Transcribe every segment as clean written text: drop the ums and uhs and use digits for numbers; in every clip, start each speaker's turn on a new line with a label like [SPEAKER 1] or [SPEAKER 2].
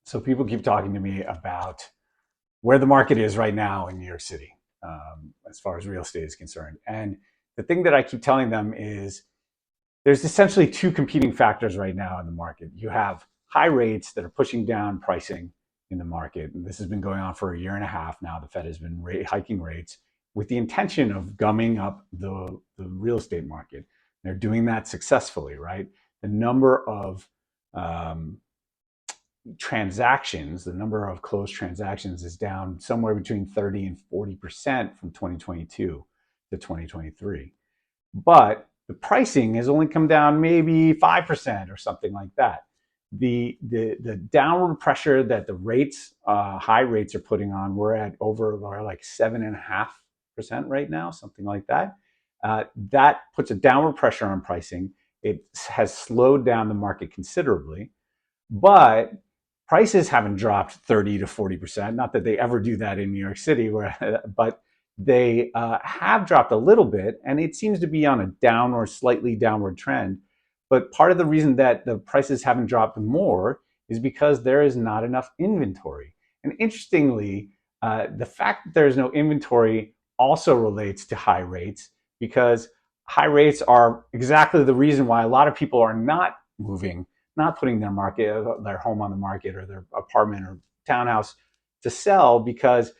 [SPEAKER 1] So people keep talking to me about where the market is right now in New York City, as far as real estate is concerned. And the thing that I keep telling them is there's essentially two competing factors right now in the market. You have high rates that are pushing down pricing in the market. And this has been going on for a year and a half now. The Fed has been hiking rates with the intention of gumming up the real estate market. They're doing that successfully, right? The number of transactions, the number of closed transactions is down somewhere between 30 and 40% from 2022 to 2023. But the pricing has only come down maybe 5% or something like that. The downward pressure that the rates, high rates are putting on, we're at over like 7.5% right now, something like that. That puts a downward pressure on pricing. It has slowed down the market considerably, but prices haven't dropped 30 to 40%. Not that they ever do that in New York City, but they have dropped a little bit, and it seems to be on a downward, slightly downward trend. But part of the reason that the prices haven't dropped more is because there is not enough inventory. And interestingly, the fact that there's no inventory also relates to high rates, because high rates are exactly the reason why a lot of people are not moving, not putting their home on the market or their apartment or townhouse to sell, because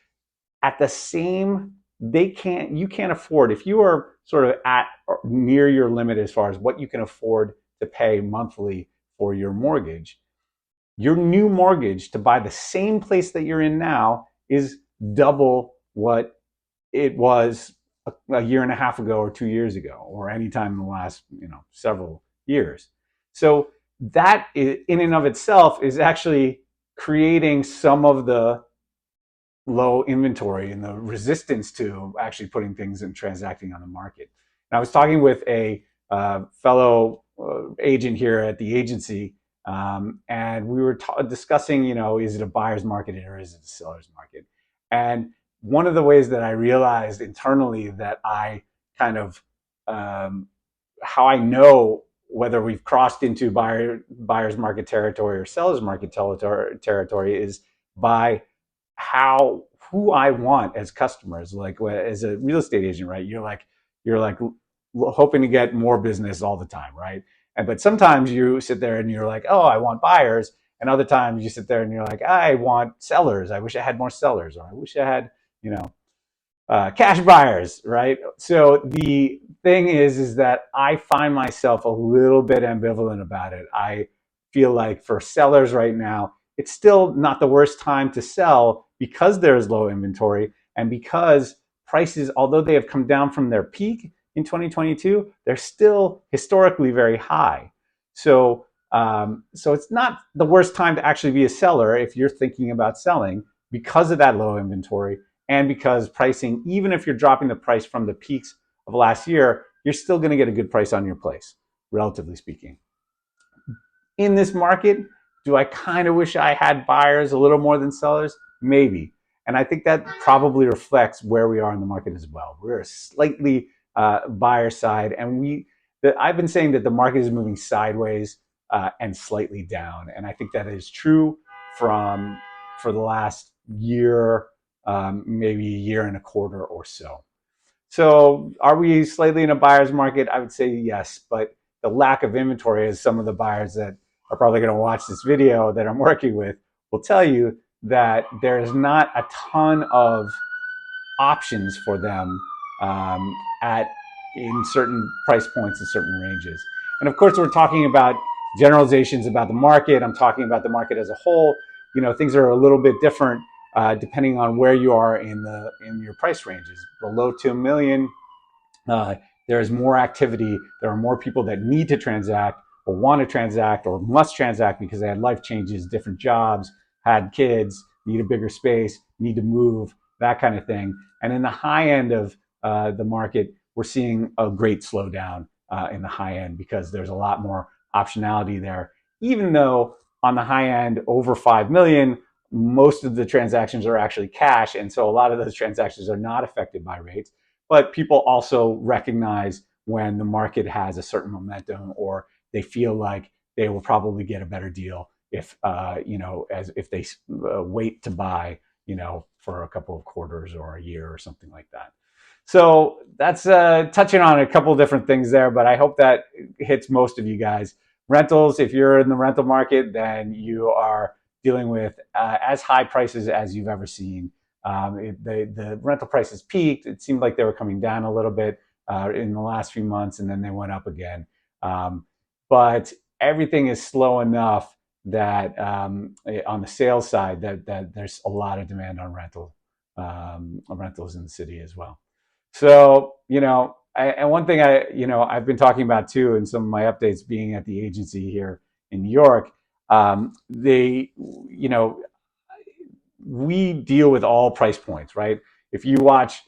[SPEAKER 1] at the same, you can't afford, if you are sort of at or near your limit as far as what you can afford to pay monthly for your mortgage, your new mortgage to buy the same place that you're in now is double what it was a year and a half ago or 2 years ago, or any time in the last several years. So that in and of itself is actually creating some of the low inventory and the resistance to actually putting things and transacting on the market. And I was talking with a fellow agent here at the agency, and we were discussing, is it a buyer's market or is it a seller's market? And one of the ways that I realized internally that I kind of, how I know whether we've crossed into buyer's market territory or seller's market territory is by who I want as customers. Like as a real estate agent, right? You're like hoping to get more business all the time, right? But sometimes you sit there and you're like, oh, I want buyers. And other times you sit there and you're like, I want sellers. I wish I had more sellers, or I wish I had, cash buyers, right? So the thing is that I find myself a little bit ambivalent about it. I feel like for sellers right now, it's still not the worst time to sell because there's low inventory and because prices, although they have come down from their peak in 2022, they're still historically very high. So it's not the worst time to actually be a seller if you're thinking about selling, because of that low inventory and because pricing, even if you're dropping the price from the peaks of last year, you're still going to get a good price on your place, relatively speaking. In this market, do I kind of wish I had buyers a little more than sellers? Maybe. And I think that probably reflects where we are in the market as well. We're a slightly buyer side, and I've been saying that the market is moving sideways and slightly down. And I think that is true for the last year, maybe a year and a quarter or so. So are we slightly in a buyer's market? I would say yes, but the lack of inventory, as some of the buyers that are probably going to watch this video that I'm working with will tell you, that there is not a ton of options for them in certain price points and certain ranges. And of course, we're talking about generalizations about the market. I'm talking about the market as a whole. Things are a little bit different depending on where you are in your price ranges. Below 2 million, there is more activity. There are more people that need to transact or want to transact or must transact because they had life changes, different jobs, had kids, need a bigger space, need to move, that kind of thing. And in the high end of the market, we're seeing a great slowdown in the high end because there's a lot more optionality there. Even though on the high end, over 5 million, most of the transactions are actually cash. And so a lot of those transactions are not affected by rates. But people also recognize when the market has a certain momentum or they feel like they will probably get a better deal if as if they wait to buy for a couple of quarters or a year or something like that. So that's touching on a couple of different things there, but I hope that hits most of you guys. Rentals, if you're in the rental market, then you are dealing with as high prices as you've ever seen. The rental prices peaked. It seemed like they were coming down a little bit in the last few months, and then they went up again. But everything is slow enough that on the sales side, that there's a lot of demand on rentals in the city as well. So, and one thing I've been talking about too in some of my updates being at the agency here in New York, we deal with all price points, right? If you watch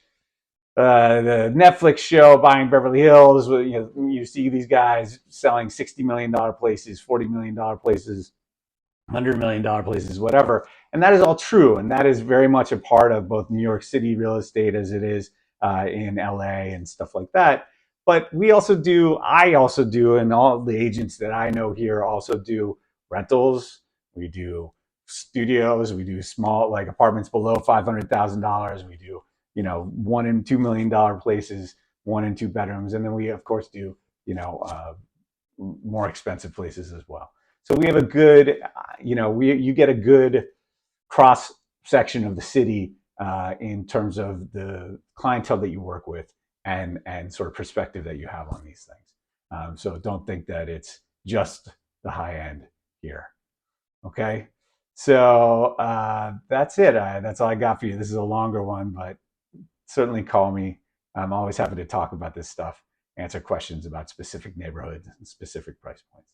[SPEAKER 1] the Netflix show Buying Beverly Hills, you see these guys selling $60 million places, $40 million places, $100 million places, whatever. And that is all true. And that is very much a part of both New York City real estate as it is in LA and stuff like that. But I also do, and all the agents that I know here also do rentals. We do studios. We do small, like apartments below $500,000. We do, $1 and $2 million places, 1 and 2 bedrooms. And then we, of course, do, more expensive places as well. So we have a good, you get a good cross section of the city in terms of the clientele that you work with and sort of perspective that you have on these things. So don't think that it's just the high end here. Okay. So that's it. That's all I got for you. This is a longer one, but certainly call me. I'm always happy to talk about this stuff, answer questions about specific neighborhoods and specific price points.